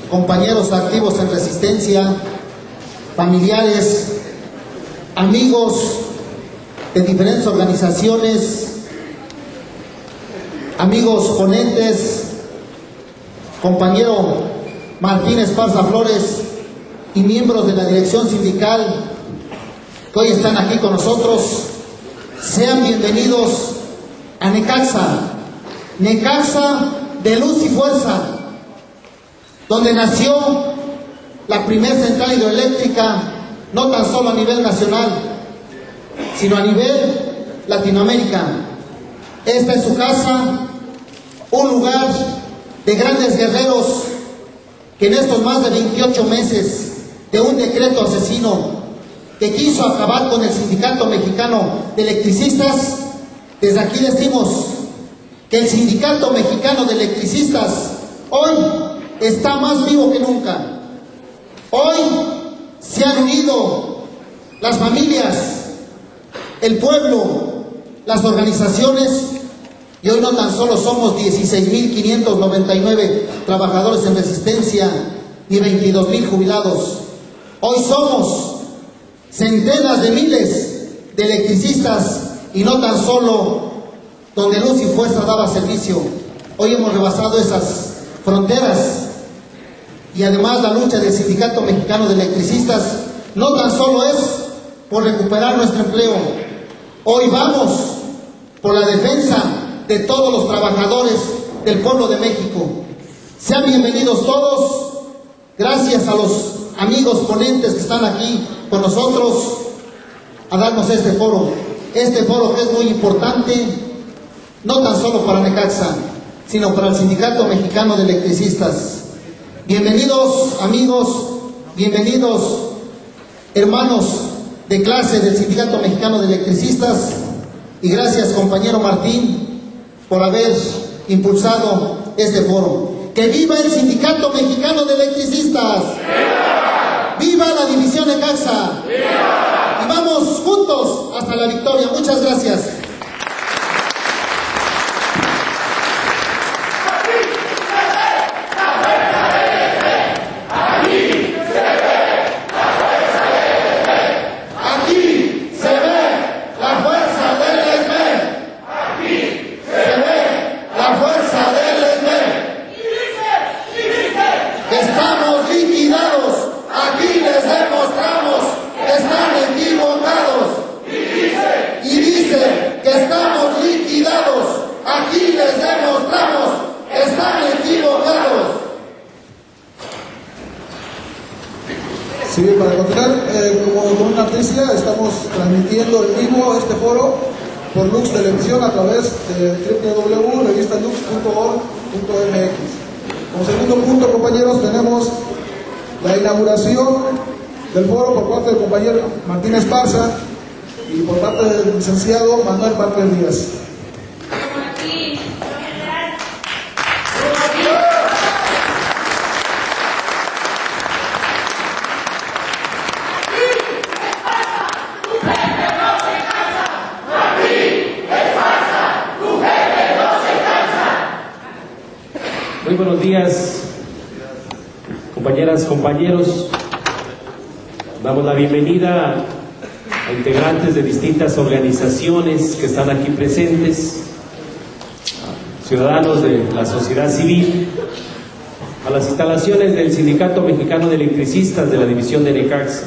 compañeros activos en Resistencia, familiares, amigos de diferentes organizaciones, amigos ponentes, compañero Martín Esparza Flores y miembros de la dirección sindical que hoy están aquí con nosotros, sean bienvenidos a Necaxa, Necaxa de luz y fuerza, donde nació la primera central hidroeléctrica, no tan solo a nivel nacional, sino a nivel Latinoamérica. Esta es su casa, un lugar de grandes guerreros que en estos más de 28 meses de un decreto asesino que quiso acabar con el Sindicato Mexicano de Electricistas, desde aquí decimos que el Sindicato Mexicano de Electricistas hoy está más vivo que nunca. Hoy se han unido las familias, el pueblo, las organizaciones, y hoy no tan solo somos 16.599 trabajadores en Resistencia ni 22.000 jubilados. Hoy somos centenas de miles de electricistas y no tan solo donde Luz y Fuerza daba servicio. Hoy hemos rebasado esas fronteras y además la lucha del Sindicato Mexicano de Electricistas no tan solo es por recuperar nuestro empleo. Hoy vamos por la defensa de todos los trabajadores del pueblo de México. Sean bienvenidos todos. Gracias a los amigos ponentes que están aquí con nosotros a darnos este foro que es muy importante, no tan solo para Necaxa, sino para el Sindicato Mexicano de Electricistas. Bienvenidos amigos, bienvenidos hermanos de clase del Sindicato Mexicano de Electricistas, y gracias compañero Martín por haber impulsado este foro. ¡Que viva el Sindicato Mexicano de Electricistas! ¡Viva! ¡Viva la división Necaxa! ¡Viva! Y vamos juntos hasta la victoria. Muchas gracias. Sí, para continuar, como una noticia, estamos transmitiendo en vivo este foro por Lux Televisión a través de www.revistalux.org.mx. Como segundo punto, compañeros, tenemos la inauguración del foro por parte del compañero Martín Esparza y por parte del licenciado Manuel Bartlett Díaz. Muy buenos días, compañeras, compañeros. Damos la bienvenida a integrantes de distintas organizaciones que están aquí presentes, ciudadanos de la sociedad civil, a las instalaciones del Sindicato Mexicano de Electricistas de la División de Necaxa.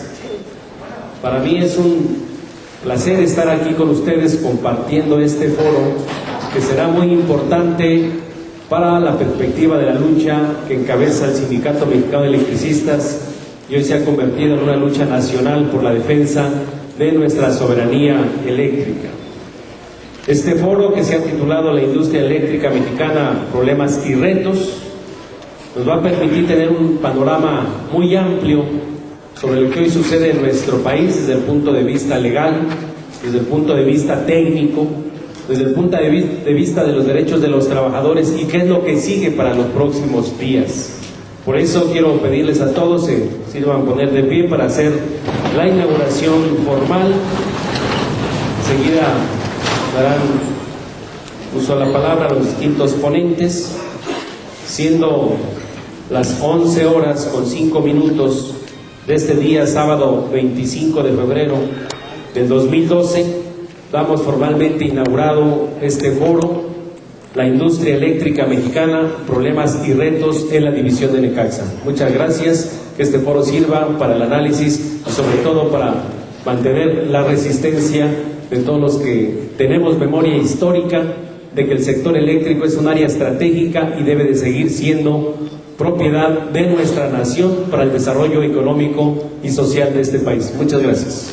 Para mí es un placer estar aquí con ustedes compartiendo este foro que será muy importante para la perspectiva de la lucha que encabeza el Sindicato Mexicano de Electricistas y hoy se ha convertido en una lucha nacional por la defensa de nuestra soberanía eléctrica. Este foro, que se ha titulado La Industria Eléctrica Mexicana, Problemas y Retos, nos va a permitir tener un panorama muy amplio sobre lo que hoy sucede en nuestro país desde el punto de vista legal, desde el punto de vista técnico, desde el punto de vista de los derechos de los trabajadores y qué es lo que sigue para los próximos días. Por eso quiero pedirles a todos se sirvan poner de pie para hacer la inauguración formal. Enseguida darán uso a la palabra a los distintos ponentes, siendo las 11:05 de este día, sábado 25 de febrero del 2012, damos formalmente inaugurado este foro, la industria eléctrica mexicana, problemas y retos en la división de Necaxa. Muchas gracias, que este foro sirva para el análisis y sobre todo para mantener la resistencia de todos los que tenemos memoria histórica de que el sector eléctrico es un área estratégica y debe de seguir siendo propiedad de nuestra nación para el desarrollo económico y social de este país. Muchas gracias.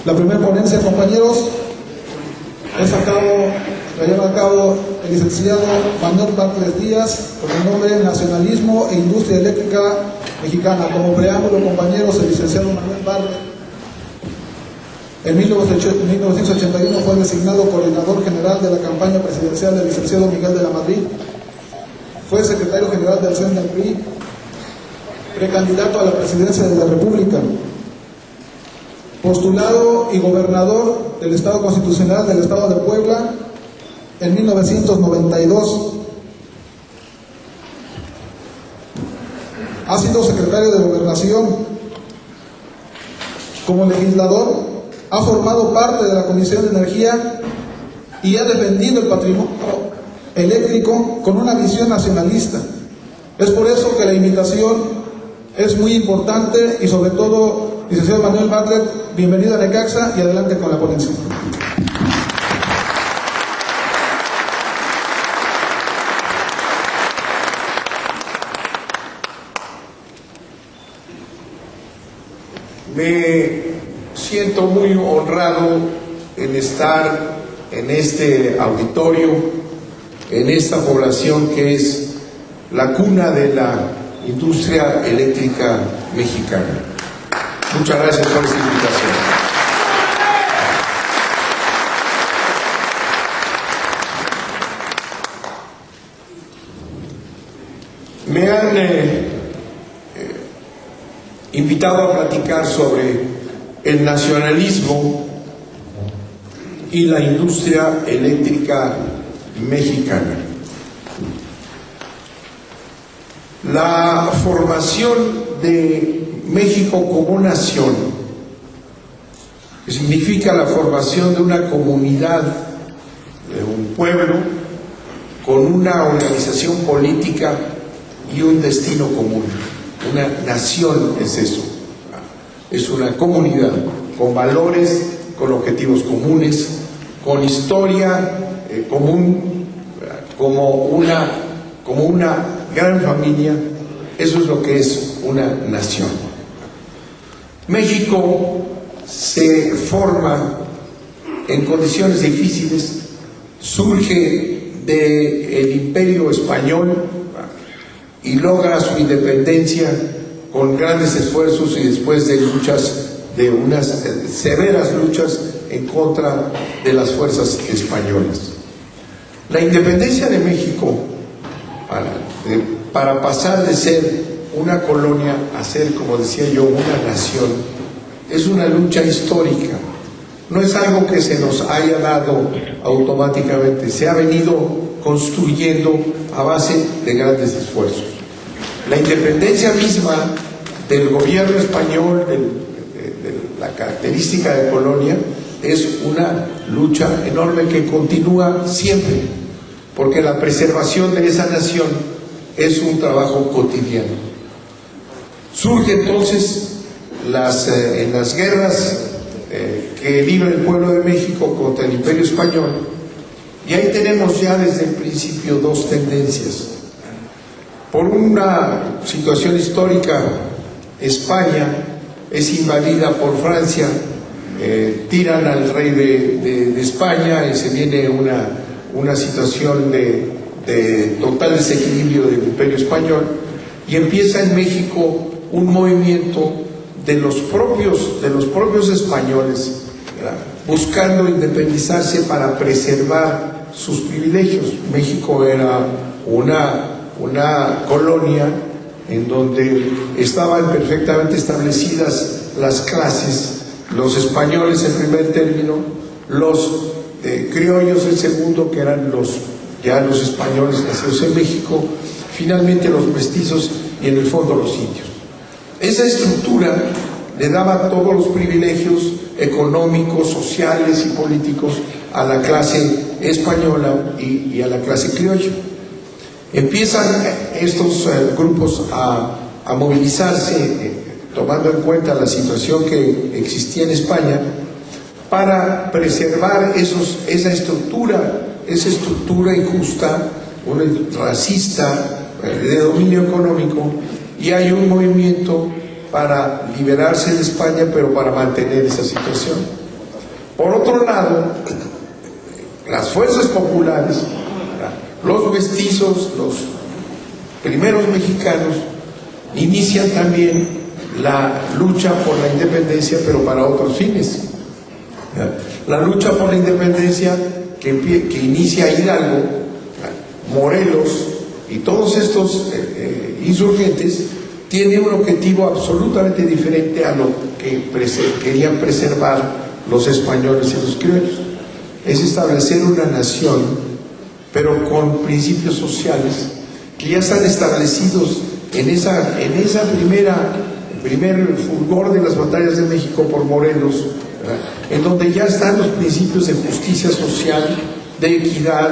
La primera ponencia, compañeros, la lleva a cabo el licenciado Manuel Bartlett Díaz, con el nombre Nacionalismo e Industria Eléctrica Mexicana. Como preámbulo, compañeros, el licenciado Manuel Bartlett en 1981 fue designado coordinador general de la campaña presidencial del licenciado Miguel de la Madrid. Fue secretario general del CEN del PRI, precandidato a la presidencia de la República, postulado y gobernador del Estado Constitucional del Estado de Puebla en 1992. Ha sido secretario de Gobernación. Como legislador, ha formado parte de la Comisión de Energía y ha defendido el patrimonio eléctrico con una visión nacionalista. Es por eso que la invitación es muy importante y sobre todo, licenciado Manuel Bartlett, bienvenido a Necaxa y adelante con la ponencia. Me siento muy honrado en estar en este auditorio, en esta población que es la cuna de la industria eléctrica mexicana. Muchas gracias por esta invitación. Me han invitado a platicar sobre el nacionalismo y la industria eléctrica mexicana. La formación de México como nación, que significa la formación de una comunidad, de un pueblo, con una organización política y un destino común. Una nación es eso, es una comunidad con valores, con objetivos comunes, con historia común, como una gran familia. Eso es lo que es una nación. México se forma en condiciones difíciles, surge del Imperio Español y logra su independencia con grandes esfuerzos y después de unas severas luchas en contra de las fuerzas españolas. La independencia de México, para pasar de ser una colonia a ser, como decía yo, una nación, es una lucha histórica. No es algo que se nos haya dado automáticamente, se ha venido construyendo a base de grandes esfuerzos. La independencia misma del gobierno español, de la característica de colonia, es una lucha enorme que continúa siempre, porque la preservación de esa nación es un trabajo cotidiano. Surge entonces en las guerras que libra el pueblo de México contra el Imperio Español, y ahí tenemos ya desde el principio dos tendencias. Por una situación histórica, España es invadida por Francia, tiran al rey de España y se viene una situación de total desequilibrio del Imperio Español, y empieza en México un movimiento de los propios españoles, ¿verdad?, buscando independizarse para preservar sus privilegios. México era una una colonia en donde estaban perfectamente establecidas las clases, los españoles en primer término, los criollos en segundo, que eran ya los españoles nacidos en México, finalmente los mestizos y en el fondo los indios. Esa estructura le daba todos los privilegios económicos, sociales y políticos a la clase española y a la clase criolla. Empiezan estos grupos a movilizarse, tomando en cuenta la situación que existía en España, para preservar esa estructura injusta, racista, de dominio económico, y hay un movimiento para liberarse de España, pero para mantener esa situación. Por otro lado, las fuerzas populares, los mestizos, los primeros mexicanos, inician también la lucha por la independencia, pero para otros fines. La lucha por la independencia que inicia Hidalgo, Morelos y todos estos insurgentes tiene un objetivo absolutamente diferente a lo que querían preservar los españoles y los criollos. Es establecer una nación, pero con principios sociales que ya están establecidos en esa primer fulgor de las batallas de México por Morelos, ¿verdad? En donde ya están los principios de justicia social, de equidad,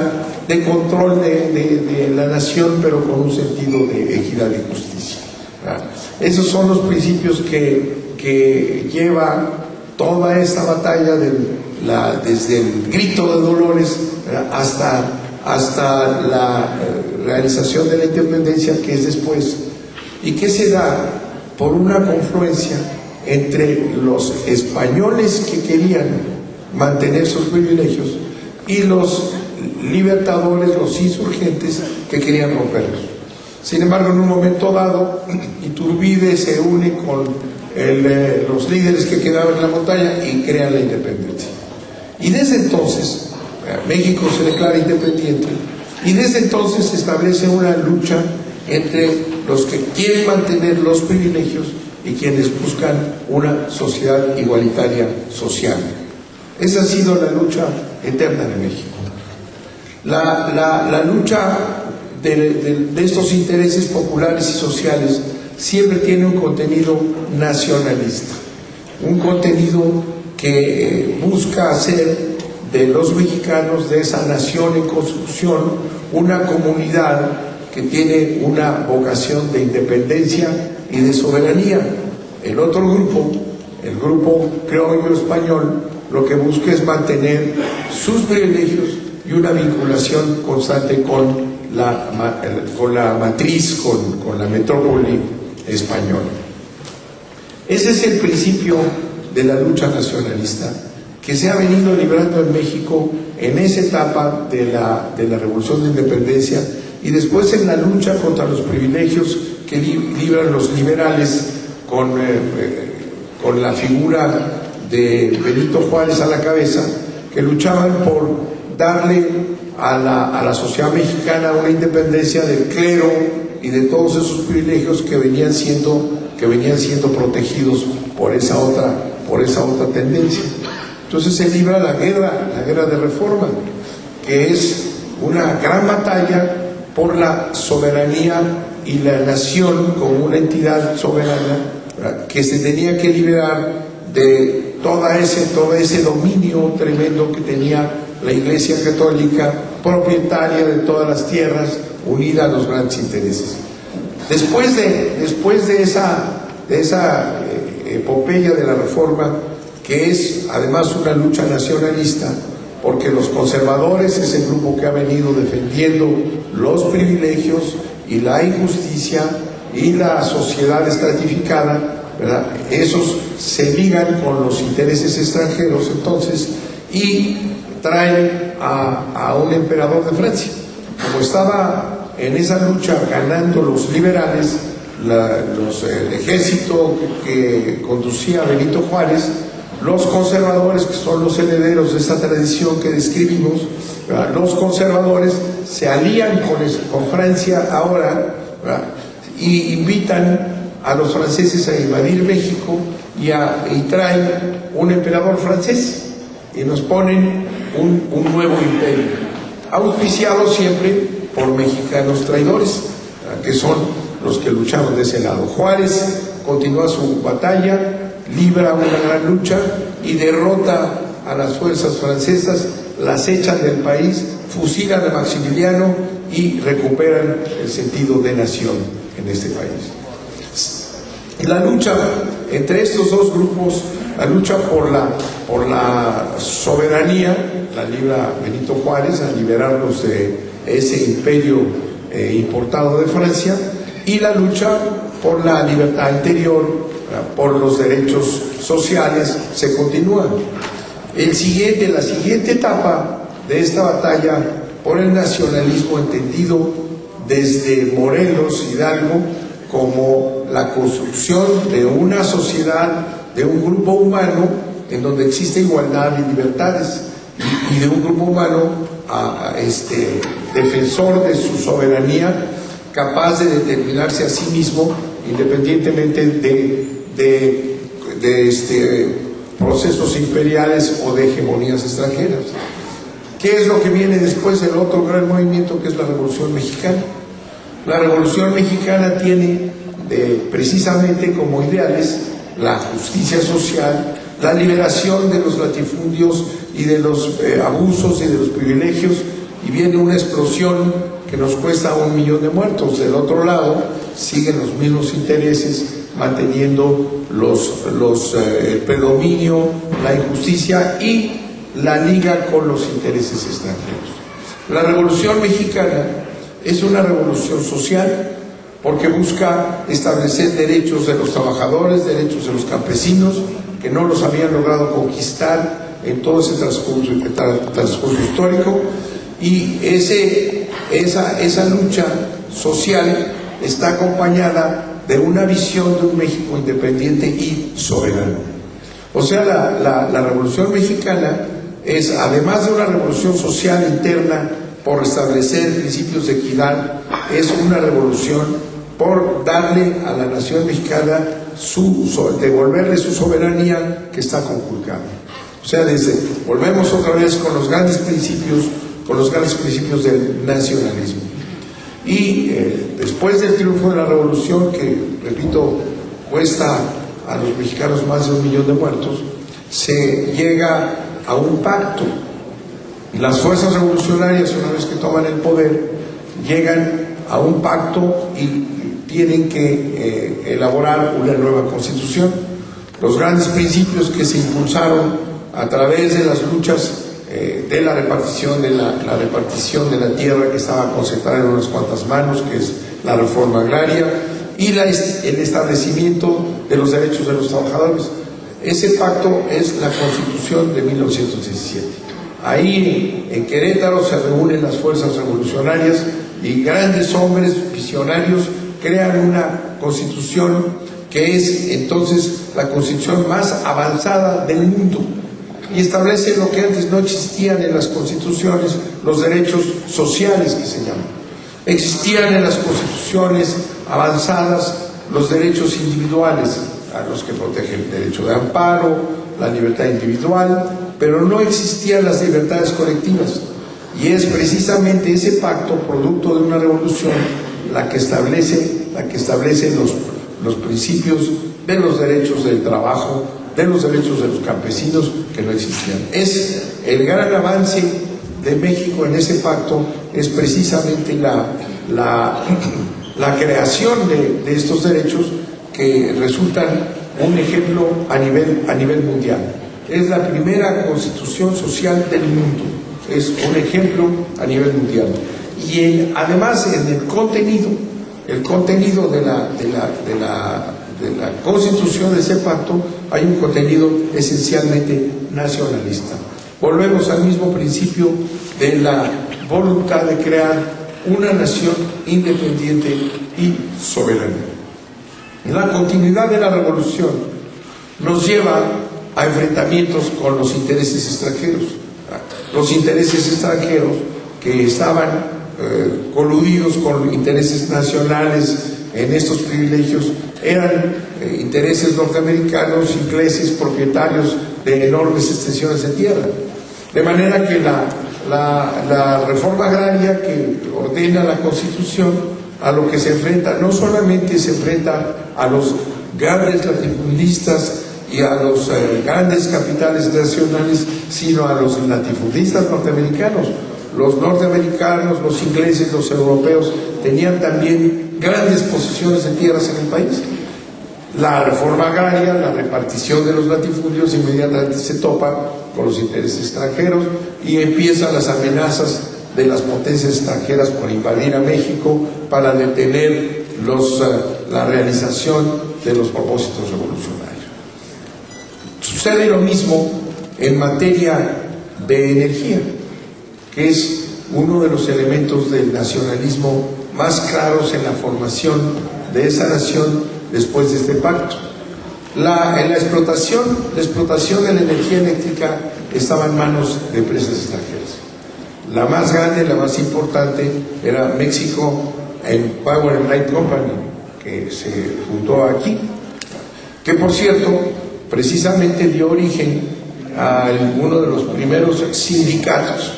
de control de la nación, pero con un sentido de equidad y justicia, ¿verdad? Esos son los principios que lleva toda esta batalla desde el grito de Dolores, ¿verdad? hasta la realización de la independencia, que es después, y que se da por una confluencia entre los españoles que querían mantener sus privilegios y los libertadores, los insurgentes, que querían romperlos. Sin embargo, en un momento dado, Iturbide se une con los líderes que quedaban en la montaña y crean la independencia. Y desde entonces, México se declara independiente, y desde entonces se establece una lucha entre los que quieren mantener los privilegios y quienes buscan una sociedad igualitaria social. Esa ha sido la lucha eterna de México. La lucha de estos intereses populares y sociales siempre tiene un contenido nacionalista, un contenido que busca hacer de los mexicanos, de esa nación en construcción, una comunidad que tiene una vocación de independencia y de soberanía. El otro grupo, el grupo criollo español, lo que busca es mantener sus privilegios y una vinculación constante con la matriz, con la metrópoli española. Ese es el principio de la lucha nacionalista que se ha venido librando en México en esa etapa de la Revolución de Independencia, y después en la lucha contra los privilegios que libran los liberales con la figura de Benito Juárez a la cabeza, que luchaban por darle a la sociedad mexicana una independencia del clero y de todos esos privilegios que venían siendo protegidos por esa otra tendencia. Entonces se libra la guerra de Reforma, que es una gran batalla por la soberanía y la nación como una entidad soberana, ¿verdad?, que se tenía que liberar de todo ese dominio tremendo que tenía la Iglesia Católica, propietaria de todas las tierras, unida a los grandes intereses. Después de esa epopeya de la Reforma, que es además una lucha nacionalista, porque los conservadores es el grupo que ha venido defendiendo los privilegios y la injusticia y la sociedad estratificada, ¿verdad? Esos se ligan con los intereses extranjeros entonces y traen a un emperador de Francia. Como estaba en esa lucha ganando los liberales, el ejército que conducía a Benito Juárez, Los conservadores, que son los herederos de esta tradición que describimos, ¿verdad? Los conservadores se alían con Francia ahora, ¿verdad? Y invitan a los franceses a invadir México y traen un emperador francés y nos ponen un nuevo imperio, auspiciado siempre por mexicanos traidores, ¿verdad? Que son los que lucharon de ese lado. Juárez continúa su batalla, libra una gran lucha y derrota a las fuerzas francesas, las echan del país, fusilan a Maximiliano y recuperan el sentido de nación en este país. La lucha entre estos dos grupos, la lucha por la soberanía, la libra Benito Juárez a liberarlos de ese imperio importado de Francia, y la lucha por la libertad interior, por los derechos sociales, se continúa. La siguiente etapa de esta batalla por el nacionalismo, entendido desde Morelos, Hidalgo, como la construcción de una sociedad, de un grupo humano en donde existe igualdad y libertades, y de un grupo humano defensor de su soberanía, capaz de determinarse a sí mismo independientemente de procesos imperiales o de hegemonías extranjeras. ¿Qué es lo que viene después del otro gran movimiento, que es la Revolución Mexicana? La Revolución Mexicana tiene precisamente como ideales la justicia social, la liberación de los latifundios y de los abusos y de los privilegios, y viene una explosión que nos cuesta 1 millón de muertos. Del otro lado siguen los mismos intereses, manteniendo el predominio, la injusticia y la liga con los intereses extranjeros. La Revolución Mexicana es una revolución social porque busca establecer derechos de los trabajadores, derechos de los campesinos, que no los habían logrado conquistar en todo ese transcurso histórico, y esa lucha social está acompañada de una visión de un México independiente y soberano. O sea, la Revolución Mexicana es, además de una revolución social interna por restablecer principios de equidad, es una revolución por darle a la nación mexicana devolverle su soberanía que está conculcada. O sea, volvemos otra vez con los grandes principios del nacionalismo. Y después del triunfo de la revolución, que repito, cuesta a los mexicanos más de 1 millón de muertos, se llega a un pacto. Las fuerzas revolucionarias, una vez que toman el poder, llegan a un pacto y tienen que elaborar una nueva constitución. Los grandes principios que se impulsaron a través de las luchas de la repartición de la tierra, que estaba concentrada en unas cuantas manos, que es la reforma agraria, y el establecimiento de los derechos de los trabajadores. Ese pacto es la Constitución de 1917. Ahí en Querétaro se reúnen las fuerzas revolucionarias y grandes hombres visionarios crean una constitución que es entonces la constitución más avanzada del mundo, y establece lo que antes no existían en las constituciones, los derechos sociales, que se llaman. Existían en las constituciones avanzadas los derechos individuales, a los que protegen el derecho de amparo, la libertad individual, pero no existían las libertades colectivas. Y es precisamente ese pacto, producto de una revolución, la que establece los principios de los derechos del trabajo, de los derechos de los campesinos, que no existían. Es el gran avance de México en ese pacto, es precisamente la creación de estos derechos, que resultan un ejemplo a nivel mundial. Es la primera constitución social del mundo, es un ejemplo a nivel mundial. Y además en el contenido de la constitución de ese pacto hay un contenido esencialmente nacionalista. Volvemos al mismo principio de la voluntad de crear una nación independiente y soberana. La continuidad de la revolución nos lleva a enfrentamientos con los intereses extranjeros. Los intereses extranjeros que estaban coludidos con intereses nacionales en estos privilegios eran intereses norteamericanos, ingleses, propietarios de enormes extensiones de tierra. De manera que la reforma agraria que ordena la Constitución, a lo que se enfrenta, no solamente se enfrenta a los grandes latifundistas y a los grandes capitales nacionales, sino a los latifundistas norteamericanos. Los norteamericanos, los ingleses, los europeos tenían también grandes posesiones de tierras en el país. La reforma agraria, la repartición de los latifundios, inmediatamente se topa con los intereses extranjeros y empiezan las amenazas de las potencias extranjeras por invadir a México para detener la realización de los propósitos revolucionarios. Sucede lo mismo en materia de energía, que es uno de los elementos del nacionalismo más claros en la formación de esa nación después de este pacto. La explotación de la energía eléctrica estaba en manos de empresas extranjeras. La más grande, la más importante, era México Power and Light Company, que se fundó aquí, que por cierto, precisamente dio origen a uno de los primeros sindicatos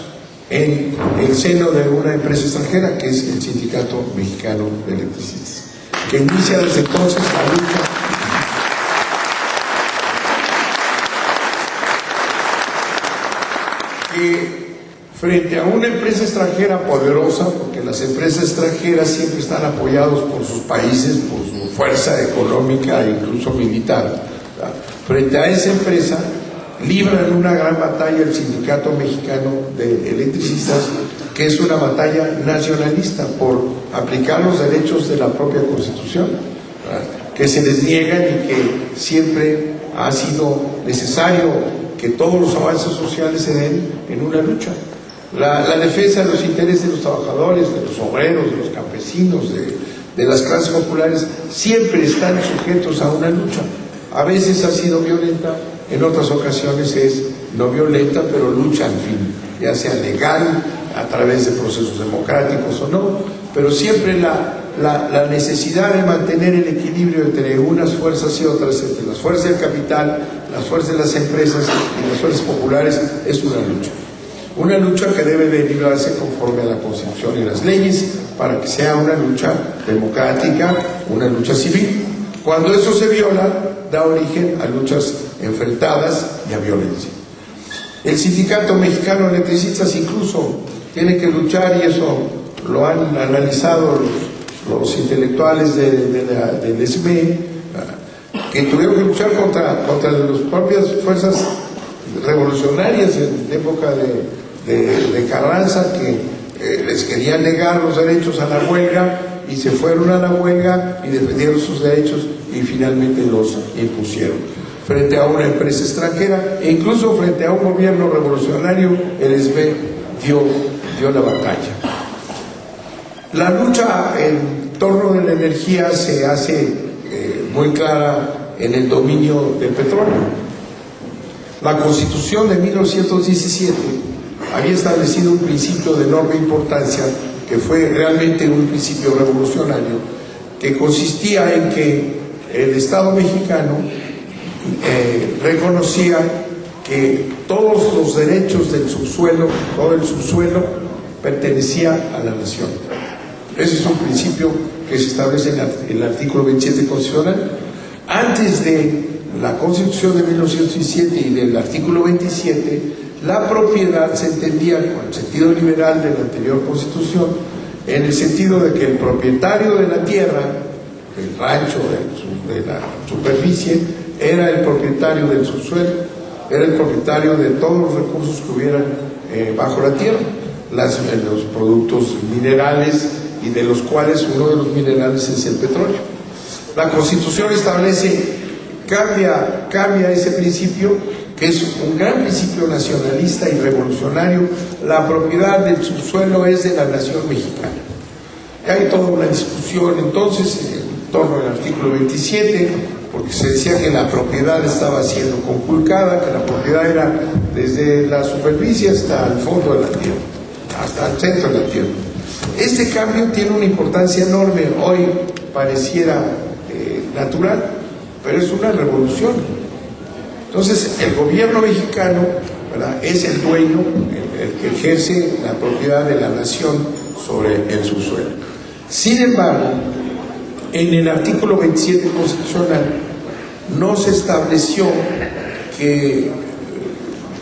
en el seno de una empresa extranjera, que es el Sindicato Mexicano de Electricistas, que inicia desde entonces la lucha que frente a una empresa extranjera poderosa, porque las empresas extranjeras siempre están apoyados por sus países, por su fuerza económica e incluso militar, ¿verdad? Frente a esa empresa libran una gran batalla el Sindicato Mexicano de Electricistas, que es una batalla nacionalista por aplicar los derechos de la propia Constitución, ¿verdad?, que se les niegan y que siempre ha sido necesario que todos los avances sociales se den en una lucha. La defensa de los intereses de los trabajadores, de los obreros, de los campesinos, de las clases populares, siempre están sujetos a una lucha. A veces ha sido violenta, en otras ocasiones es no violenta, pero lucha, en fin, ya sea legal, a través de procesos democráticos o no, pero siempre la necesidad de mantener el equilibrio entre unas fuerzas y otras, entre las fuerzas del capital, las fuerzas de las empresas y las fuerzas populares, es una lucha. Una lucha que debe de librarse conforme a la Constitución y las leyes para que sea una lucha democrática, una lucha civil. Cuando eso se viola, da origen a luchas enfrentadas y a violencia. El Sindicato Mexicano de Electricistas incluso tiene que luchar, y eso lo han analizado los intelectuales del SME, que tuvieron que luchar contra las propias fuerzas revolucionarias en época de Carranza, que les querían negar los derechos a la huelga, y se fueron a la huelga y defendieron sus derechos y finalmente los impusieron frente a una empresa extranjera, e incluso frente a un gobierno revolucionario. El SME dio la batalla. La lucha en torno de la energía se hace muy clara en el dominio del petróleo. La Constitución de 1917 había establecido un principio de enorme importancia, que fue realmente un principio revolucionario, que consistía en que el Estado mexicano reconocía que todos los derechos del subsuelo, todo el subsuelo, pertenecía a la nación. Ese es un principio que se establece en el artículo 27 constitucional. Antes de la Constitución de 1917 y del artículo 27, la propiedad se entendía con el sentido liberal de la anterior Constitución, en el sentido de que el propietario de la tierra, del rancho, de la superficie, era el propietario del subsuelo, era el propietario de todos los recursos que hubieran bajo la tierra, los productos minerales, y de los cuales uno de los minerales es el petróleo. La Constitución establece, cambia ese principio, que es un gran principio nacionalista y revolucionario. La propiedad del subsuelo es de la nación mexicana. Hay toda una discusión entonces en torno al artículo 27, porque se decía que la propiedad estaba siendo conculcada, que la propiedad era desde la superficie hasta el fondo de la tierra, hasta el centro de la tierra. Este cambio tiene una importancia enorme. Hoy pareciera natural, pero es una revolución. Entonces, el gobierno mexicano, ¿verdad?, es el dueño, el que ejerce la propiedad de la nación sobre el subsuelo. Sin embargo, en el artículo 27 constitucional no se estableció que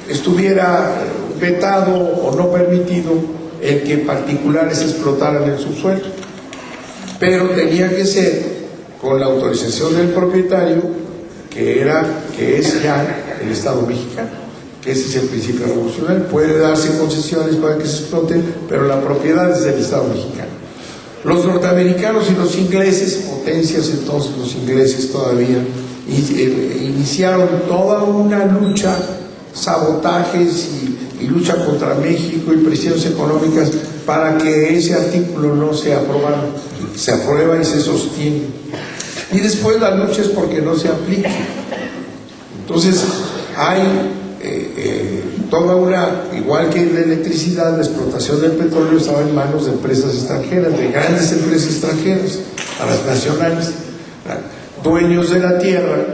estuviera vetado o no permitido el que particulares explotaran el subsuelo, pero tenía que ser con la autorización del propietario, que es ya el Estado mexicano, que ese es el principio revolucionario. Puede darse concesiones para que se explote, pero la propiedad es del Estado mexicano. Los norteamericanos y los ingleses, potencias entonces los ingleses todavía, iniciaron toda una lucha, sabotajes y lucha contra México y presiones económicas para que ese artículo no se aprobara. Se aprueba y se sostiene. Y después la lucha es porque no se aplique. Entonces hay toda una, igual que en la electricidad, la explotación del petróleo estaba en manos de empresas extranjeras, de grandes empresas extranjeras, a las nacionales, dueños de la tierra,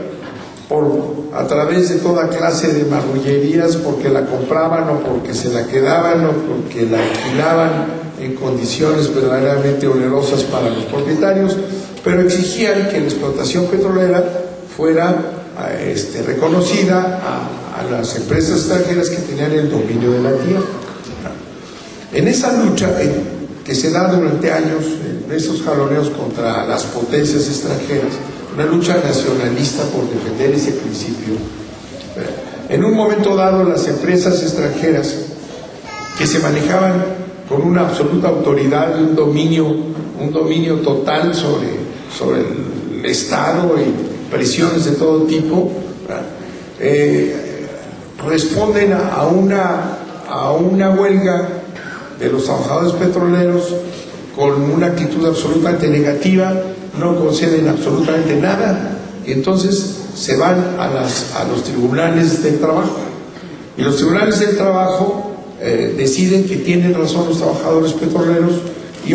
a través de toda clase de marrullerías, porque la compraban o porque se la quedaban o porque la alquilaban en condiciones verdaderamente onerosas para los propietarios, pero exigían que la explotación petrolera fuera reconocida a las empresas extranjeras que tenían el dominio de la tierra. En esa lucha que se da durante años, en esos jaloneos contra las potencias extranjeras, una lucha nacionalista por defender ese principio, en un momento dado las empresas extranjeras que se manejaban con una absoluta autoridad y un dominio total sobre el Estado y presiones de todo tipo, responden a una huelga de los trabajadores petroleros con una actitud absolutamente negativa, no conceden absolutamente nada, y entonces se van a los tribunales del trabajo, y los tribunales del trabajo deciden que tienen razón los trabajadores petroleros y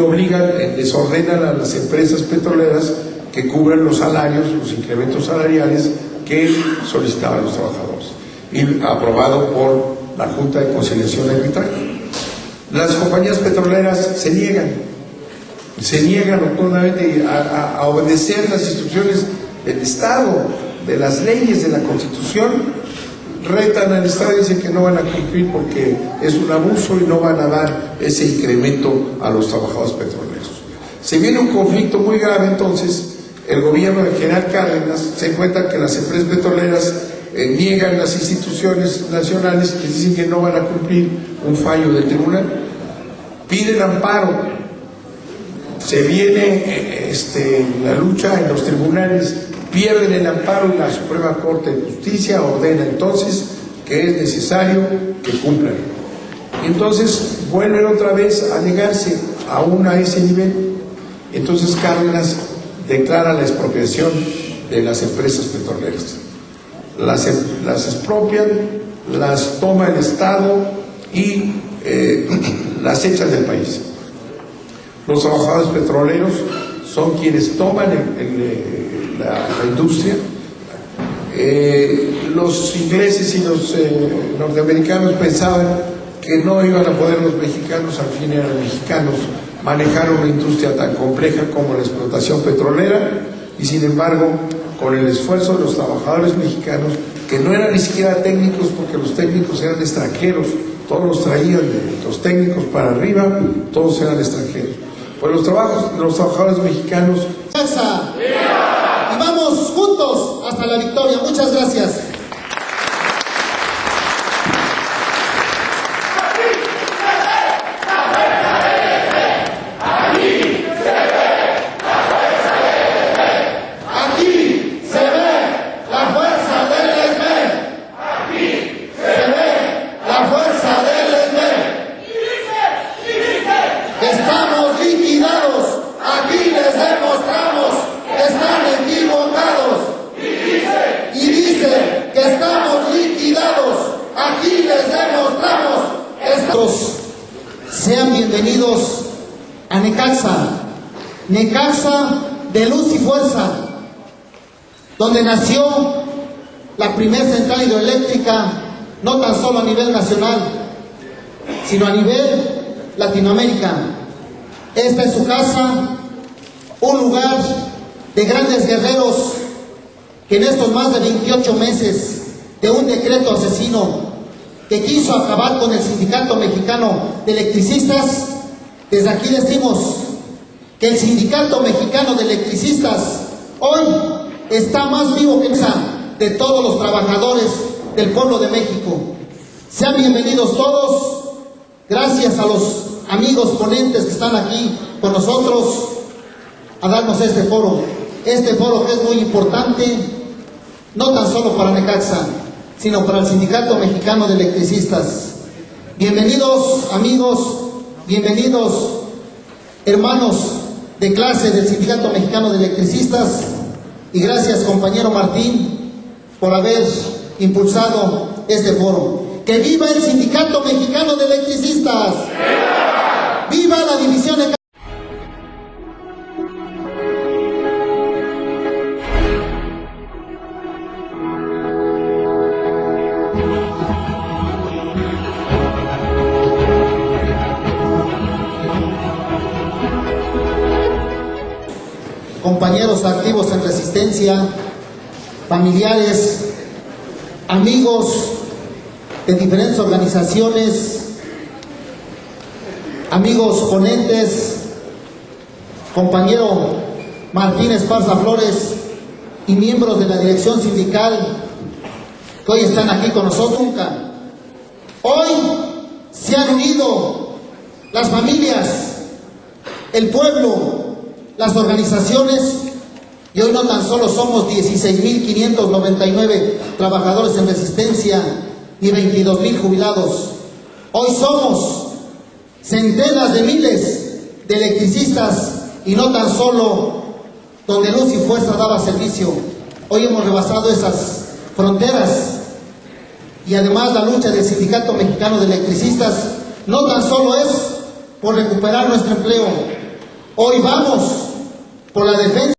desordenan a las empresas petroleras que cubran los salarios, los incrementos salariales que solicitaban los trabajadores, y aprobado por la Junta de Conciliación y Arbitraje. Las compañías petroleras se niegan rotundamente a obedecer las instrucciones del Estado, de las leyes, de la Constitución. Retan al Estado y dicen que no van a cumplir porque es un abuso y no van a dar ese incremento a los trabajadores petroleros. Se viene un conflicto muy grave. Entonces el gobierno de General Cárdenas se encuentra que las empresas petroleras niegan las instituciones nacionales, que dicen que no van a cumplir un fallo del tribunal, piden amparo, se viene la lucha en los tribunales, pierden el amparo y la Suprema Corte de Justicia ordena entonces que es necesario que cumplan. Entonces vuelven otra vez a negarse aún a ese nivel. Entonces Cárdenas declara la expropiación de las empresas petroleras. Las expropian, las toma el Estado y las echan del país. Los trabajadores petroleros son quienes toman la industria. Los ingleses y los norteamericanos pensaban que no iban a poder los mexicanos, al fin eran mexicanos, manejar una industria tan compleja como la explotación petrolera, y sin embargo, con el esfuerzo de los trabajadores mexicanos, que no eran ni siquiera técnicos, porque los técnicos eran extranjeros, todos los traían de los técnicos para arriba, todos eran extranjeros. Pues los trabajadores mexicanos. Y vamos juntos hasta la victoria. Muchas gracias. Estamos liquidados, aquí les demostramos bienvenidos a Necaxa, Necaxa de luz y fuerza, donde nació la primera central hidroeléctrica, no tan solo a nivel nacional, sino a nivel Latinoamérica. Esta es su casa, un lugar de grandes guerreros que en estos más de 28 meses de un decreto asesino que quiso acabar con el Sindicato Mexicano de Electricistas, desde aquí decimos que el Sindicato Mexicano de Electricistas hoy está más vivo que esa de todos los trabajadores del pueblo de México. Sean bienvenidos todos, gracias a los amigos ponentes que están aquí con nosotros a darnos este foro que es muy importante, no tan solo para Necaxa, sino para el Sindicato Mexicano de Electricistas. Bienvenidos amigos, bienvenidos hermanos de clase del Sindicato Mexicano de Electricistas, y gracias compañero Martín por haber impulsado este foro. ¡Que viva el Sindicato Mexicano de Electricistas! ¡Viva! ¡Viva la división de... compañeros activos en resistencia, familiares, amigos de diferentes organizaciones, amigos ponentes, compañero Martín Esparza Flores y miembros de la dirección sindical que hoy están aquí con nosotros. Nunca. Hoy se han unido las familias, el pueblo, las organizaciones, y hoy no tan solo somos 16.599 trabajadores en resistencia y 22.000 jubilados. Hoy somos centenas de miles de electricistas, y no tan solo donde luz y fuerza daba servicio. Hoy hemos rebasado esas fronteras, y además la lucha del Sindicato Mexicano de Electricistas no tan solo es por recuperar nuestro empleo. Hoy vamos por la defensa